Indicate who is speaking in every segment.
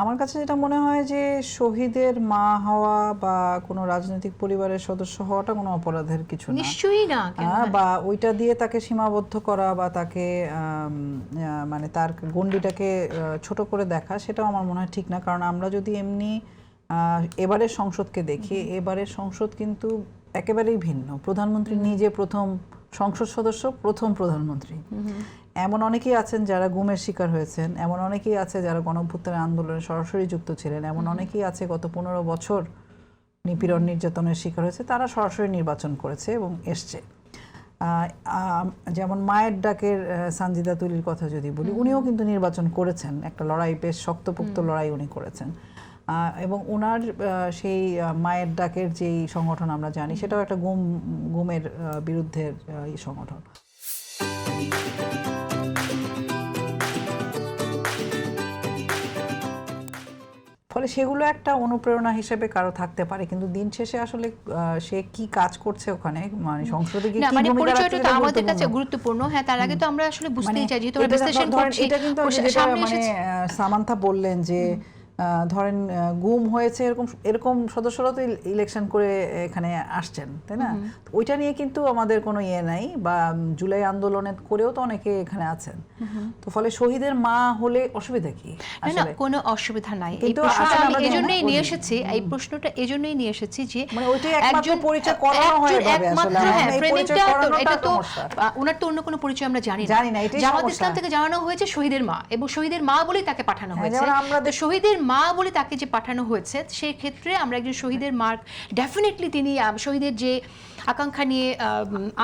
Speaker 1: আমার কাছে যেটা মনে হয় যে শহীদের মা হওয়া বা কোনো রাজনৈতিক পরিবারের সদস্য হওয়াটা কোনো অপরাধের কিছু না,
Speaker 2: নিশ্চয়ই না।
Speaker 1: বা ওইটা দিয়ে তাকে সীমাবদ্ধ করা বা তাকে মানে তার গণ্ডিটাকে ছোট করে দেখা, সেটাও আমার মনে হয় ঠিক না। কারণ আমরা যদি এমনি এবারের সংসদকে দেখি, এবারের সংসদ কিন্তু একেবারেই ভিন্ন। প্রধানমন্ত্রী নিজে প্রথম সংসদ সদস্য, প্রথম প্রধানমন্ত্রী। এমন অনেকেই আছেন যারা গুমের শিকার হয়েছেন, এমন অনেকেই আছে যারা গণঅভ্যুত্থানের আন্দোলনে সরাসরি যুক্ত ছিলেন, এমন অনেকেই আছে গত 15 বছর নিপীড়ন নির্যাতনের শিকার হয়েছে, তারা সরাসরি নির্বাচন করেছে এবং এসছে। যেমন মায়ের ডাকের সানজিদা তুলির কথা যদি বলি, উনিও কিন্তু নির্বাচন করেছেন, একটা লড়াই, বেশ শক্তপোক্ত লড়াই উনি করেছেন। এবং ওনার সেই মায়ের ডাকের যেই সংগঠন আমরা জানি, সেটাও একটা গুমের বিরুদ্ধের সংগঠন। ফলে সেগুলো একটা অনুপ্রেরণা হিসেবে কারো থাকতে পারে, কিন্তু দিন শেষে আসলে সে কি কাজ করছে ওখানে, মানে সংসদে কি
Speaker 2: মানে
Speaker 1: ভূমিকা
Speaker 2: পরিচয়টা
Speaker 1: রাখছে,
Speaker 2: তো আমাদের কাছে গুরুত্বপূর্ণ। হ্যাঁ, তার আগে তো আমরা আসলে বুঝতেই চাই, যেহেতু আমরা বিশ্লেষণ করছি।
Speaker 1: এটা কিন্তু মানে সামান্থা বললেন যে ধরেন গুম হয়েছে, এরকম সদস্যরা তো ইলেকশন করে এখানে আসছেন, তাই না? ওইটা নিয়ে কিন্তু আমাদের কোনো ইয়ে নাই, বা জুলাই আন্দোলনে করেও তো অনেকে এখানে আছেন। তো ফলে শহীদের মা হলে অসুবিধা কি?
Speaker 2: না, কোনো অসুবিধা নাই। এই প্রশ্নটা আমি এজন্যই নিয়ে এসেছি, এই প্রশ্নটা এজন্যই নিয়ে এসেছি যে
Speaker 1: মানে ওইটাই একমাত্র পরিচয় করানো হয় ভাবে আসলে
Speaker 2: এই পরিচয় করানোটা, এটা তো ওনার তো অন্য কোনো পরিচয় আমরা জানি না। জামাত ইসলাম থেকে জানানো হয়েছে শহীদের মা, এবং শহীদের মা বলেই তাকে পাঠানো হয়েছে। আমরা শহীদের মা বলে তাকে যে পাঠানো হয়েছে, সেই ক্ষেত্রে আমরা একজন শহীদের মার্ক, ডেফিনেটলি তিনি শহীদের যে আকাঙ্ক্ষা নিয়ে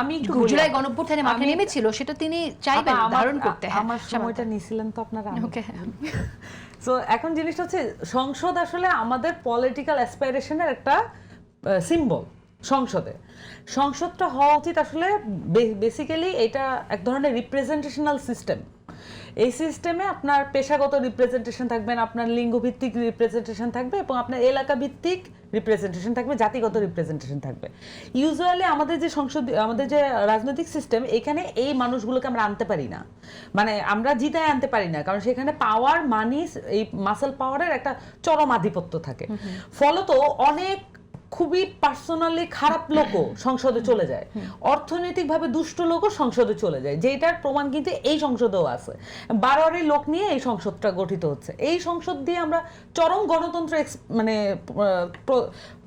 Speaker 2: আমি জুলাই গণঅভ্যুত্থানে মাঠে নেমেছিল, সেটা তিনি চাইবেন ধারণ করতে।
Speaker 3: আমার সময়টা নিছিলেন তো আপনারা। ওকে, সো এখন জিনিসটা হচ্ছে, সংসদ আসলে আমাদের পলিটিক্যাল অ্যাসপাইরেশনের একটা সিম্বল। সংসদটা হওয়া উচিত আসলে বেসিক্যালি এটা এক ধরনের রিপ্রেজেন্টেশনাল সিস্টেম। এই সিস্টেমে আপনার পেশাগত রিপ্রেজেন্টেশন থাকবেন, আপনার লিঙ্গভিত্তিক রিপ্রেজেন্টেশন থাকবে, এবং আপনার এলাকা ভিত্তিক রিপ্রেজেন্টেশন থাকবে, জাতিগত রিপ্রেজেন্টেশন থাকবে। ইউজুয়ালি আমাদের যে রাজনৈতিক সিস্টেম, এখানে এই মানুষগুলোকে আমরা আনতে পারি না, মানে আমরা জিতায় আনতে পারি না, কারণ সেখানে পাওয়ার, মানি, এই মাসেল পাওয়ারের একটা চরম আধিপত্য থাকে। ফলত অনেক খুবই পার্সোনালি খারাপ লোকও সংসদে চলে যায়, অর্থনৈতিকভাবে দুষ্ট লোকও সংসদে চলে যায়, যেটার প্রমাণ কিন্তু এই সংসদেও আছে। বারোয়ারি লোক নিয়ে এই সংসদটা গঠিত হচ্ছে। এই সংসদ দিয়ে আমরা চরম গণতন্ত্র মানে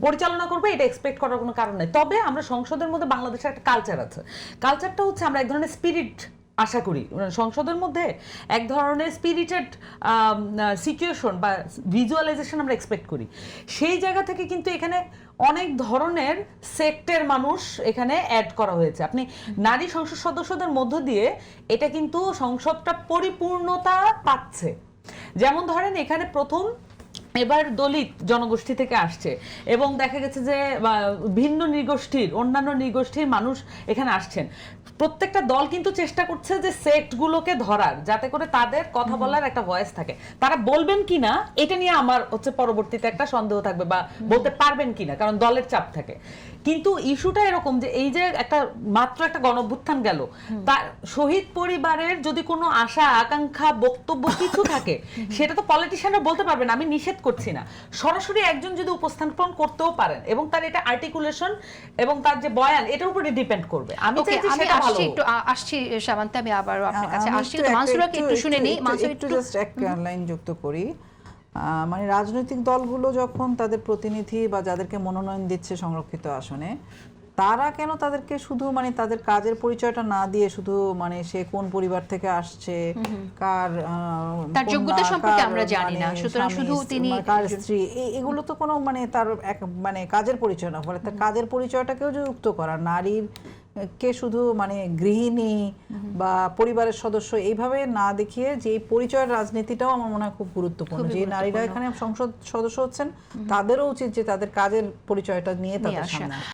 Speaker 3: পরিচালনা করবো, এটা এক্সপেক্ট করার কোনো কারণ নেই। তবে আমরা সংসদের মধ্যে বাংলাদেশের একটা কালচার আছে। কালচারটা হচ্ছে আমরা এক ধরনের স্পিরিট আশা করি সংসদের মধ্যে, এক ধরনের স্পিরিটেড সিচুয়েশন বা ভিজুয়ালাইজেশন আমরা এক্সপেক্ট করি। সেই জায়গা থেকে কিন্তু এখানে অনেক ধরনের সেক্টের মানুষ এখানে অ্যাড করা হয়েছে। আপনি নারী সংসদ সদস্যদের মধ্য দিয়ে এটা কিন্তু সংসদটা পরিপূর্ণতা পাচ্ছে। যেমন ধরেন এখানে প্রথম এবার দলিত জনগোষ্ঠী থেকে আসছে, এবং দেখা গেছে যে ভিন্ন নৃগোষ্ঠীর, অন্যান্য নৃগোষ্ঠীর মানুষ এখানে আসছেন। প্রত্যেকটা দল কিন্তু চেষ্টা করছে যে সেক্টগুলোকে ধরার, যাতে করে তাদের কথা বলার একটা ভয়েস থাকে। তারা বলবেন কিনা এটা নিয়ে আমার হচ্ছে পরবর্তীতে একটা সন্দেহ থাকবে, বা বলতে পারবেন কিনা, কারণ দলের চাপ থাকে। কিন্তু ইস্যুটা এরকম যে এই যে মাত্র একটা গণঅভ্যুত্থান গেল, তার শহীদ পরিবারের যদি কোনো আশা, আকাঙ্ক্ষা, বক্তব্য কিছু থাকে, সেটা তো পলিটিশিয়ানরা বলতে পারবেন, আমি নিষেধ করছি না। সরাসরি একজন যদি উপস্থাপন করতেও পারেন, এবং তার এটা আর্টিকুলেশন এবং তার যে বয়ান, এটার উপরে ডিপেন্ড করবে। আমি চাইছি সেটা ভালো।
Speaker 2: একটু আসছি সামান্তা, আমি আবার আপনার কাছে আসছি। তো মানসুরাকে একটু শুনে নেই। মানসুর একটু
Speaker 1: জাস্ট এক লাইন যুক্ত করি। মানে রাজনৈতিক দলগুলো যখন তাদের প্রতিনিধি বা যাদেরকে মনোনয়ন দিচ্ছে সংরক্ষিত আসনে, তারা কেন তাদেরকে শুধু মানে তাদের কাজের পরিচয়টা না দিয়ে শুধু মানে সে কোন পরিবার থেকে আসছে,
Speaker 2: তার যোগ্যতা সম্পর্কে আমরা জানি না, সুতরাং শুধু তিনি
Speaker 1: কার স্ত্রী, এগুলো তো কোনো মানে তার মানে কাজের পরিচয় না। ফলে তার কাজের পরিচয়টাকেও যুক্ত করা, নারীর কে শুধু মানে গৃহিণী বা পরিবারের সদস্য এইভাবে না দেখিয়ে যে পরিচয়ের রাজনীতিটাও আমার মনে হয় খুব গুরুত্বপূর্ণ। যে নারীরা এখানে সংসদ সদস্য হচ্ছেন, তাদেরও উচিত যে তাদের কাজের পরিচয়টা নিয়ে তাদের সামনে আসা।